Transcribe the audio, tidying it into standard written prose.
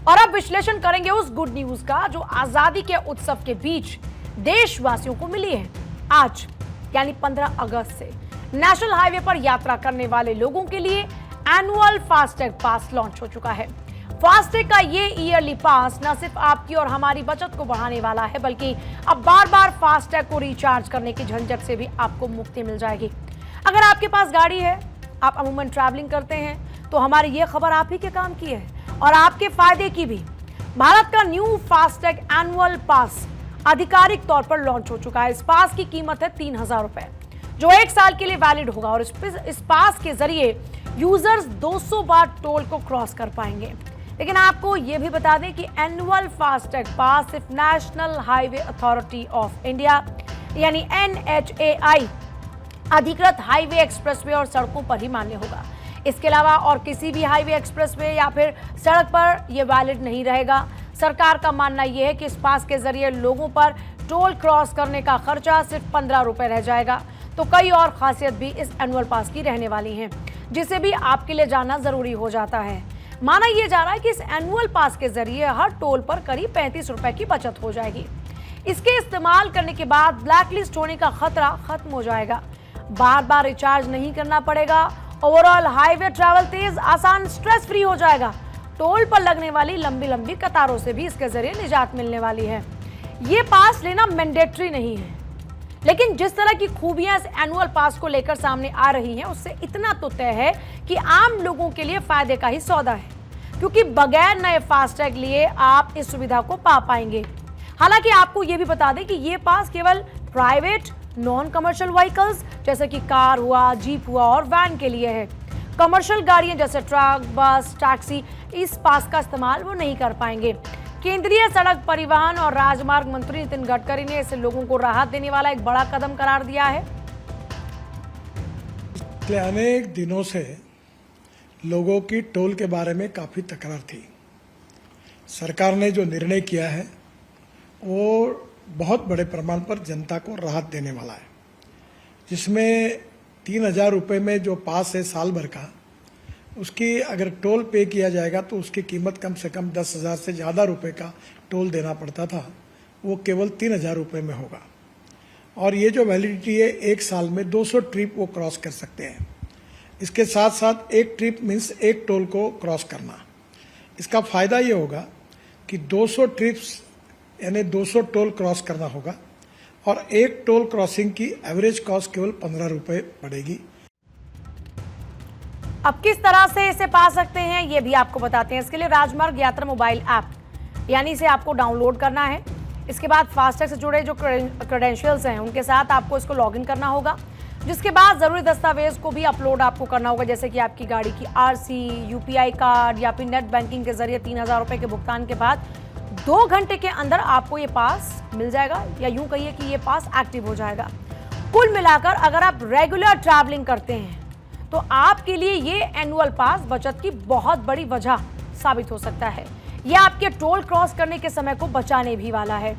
और अब विश्लेषण करेंगे उस गुड न्यूज का जो आजादी के उत्सव के बीच देशवासियों को मिली है। आज यानी 15 अगस्त से नेशनल हाईवे पर यात्रा करने वाले लोगों के लिए एनुअल फास्टैग पास लॉन्च हो चुका है। फास्टैग का ये ईयरली पास न सिर्फ आपकी और हमारी बचत को बढ़ाने वाला है, बल्कि अब बार बार फास्टैग को रिचार्ज करने की झंझट से भी आपको मुक्ति मिल जाएगी। अगर आपके पास गाड़ी है, आप अमूमन ट्रैवलिंग करते हैं, तो हमारी ये खबर आप ही के काम की है और आपके फायदे की भी। भारत का न्यू फास्टैग एनुअल पास आधिकारिक तौर पर लॉन्च हो चुका है। इस पास की कीमत है 3000 रुपए, जो 1 साल के लिए वैलिड होगा और इस पास के जरिए यूजर्स 200 बार टोल को क्रॉस कर पाएंगे। लेकिन आपको यह भी बता दें कि एनुअल फास्टैग पास सिर्फ national highway authority of India यानी NHAI अधिकृत हाईवे, एक्सप्रेसवे और सड़कों पर ही मान्य होगा। इसके अलावा और किसी भी हाईवे, एक्सप्रेसवे या फिर सड़क पर यह वैलिड नहीं रहेगा। सरकार का मानना यह है कि इस पास के जरिए लोगों पर टोल क्रॉस करने का खर्चा सिर्फ 15 रुपए रह जाएगा। तो कई और खासियत भी इस एनुअल पास की रहने वाली हैं, जिसे भी आपके लिए जानना जरूरी हो जाता है। माना यह जा रहा है कि इस एनुअल पास के जरिए हर टोल पर करीब 35 रुपए की बचत हो जाएगी। इसके इस्तेमाल करने के बाद ब्लैकलिस्ट होने का खतरा खत्म हो जाएगा। बार बार रिचार्ज नहीं करना पड़ेगा। ओवरऑल हाईवे ट्रैवल तेज, आसान, स्ट्रेस फ्री हो जाएगा। टोल पर लगने वाली लंबी लंबी कतारों से भी इसके जरिए निजात मिलने वाली है। ये पास लेना मैंडेटरी नहीं है, लेकिन जिस तरह की खूबियां इस एनुअल पास को लेकर सामने आ रही हैं, उससे इतना तो तय है कि आम लोगों के लिए फायदे का ही सौदा है, क्योंकि बगैर नए फास्टैग लिए आप इस सुविधा को पा पाएंगे। हालांकि आपको यह भी बता दें कि ये पास केवल प्राइवेट नॉन कमर्शियल व्हीकल्स जैसे कि कार हुआ, जीप हुआ और वैन के लिए है। कमर्शियल गाड़ियां जैसे ट्रक, बस, टैक्सी इस पास का इस्तेमाल वो नहीं कर पाएंगे। केंद्रीय सड़क परिवहन और राजमार्ग मंत्री नितिन गडकरी ने इसे लोगों को राहत देने वाला एक बड़ा कदम करार दिया है। पिछले अनेक दिनों से लोगों की टोल के बारे में काफी तकरार थी। सरकार ने जो निर्णय किया है वो बहुत बड़े प्रमाण पर जनता को राहत देने वाला है, जिसमें 3000 रुपये में जो पास है साल भर का, उसकी अगर टोल पे किया जाएगा तो उसकी कीमत कम से कम 10,000 से ज़्यादा रुपए का टोल देना पड़ता था, वो केवल 3000 रुपये में होगा। और ये जो वैलिडिटी है 1 साल में 200 ट्रिप वो क्रॉस कर सकते हैं। इसके साथ साथ एक ट्रिप मीन्स एक टोल को क्रॉस करना। इसका फ़ायदा ये होगा कि 200 ट्रिप्स यानी 200 टोल क्रॉस करना होगा और एक टोल क्रॉसिंग की एवरेज कॉस्ट केवल 15 रुपये पड़ेगी। अब किस तरह से इसे पा सकते हैं ये भी आपको बताते हैं। इसके लिए राजमार्ग यात्रा मोबाइल ऐप यानी इसे आपको डाउनलोड करना है। इसके बाद फास्टैग से जुड़े जो क्रेडेंशियल्स हैं उनके साथ आपको इसको लॉगिन करना होगा, जिसके बाद जरूरी दस्तावेज को भी अपलोड आपको करना होगा, जैसे कि आपकी गाड़ी की RC, UPI कार्ड या फिर नेट बैंकिंग के जरिए 3000 रुपये के भुगतान के बाद 2 घंटे के अंदर आपको ये पास मिल जाएगा, या यूं कहिए कि ये पास एक्टिव हो जाएगा। कुल मिलाकर अगर आप रेगुलर ट्रैवलिंग करते हैं तो आपके लिए ये एनुअल पास बचत की बहुत बड़ी वजह साबित हो सकता है। ये आपके टोल क्रॉस करने के समय को बचाने भी वाला है।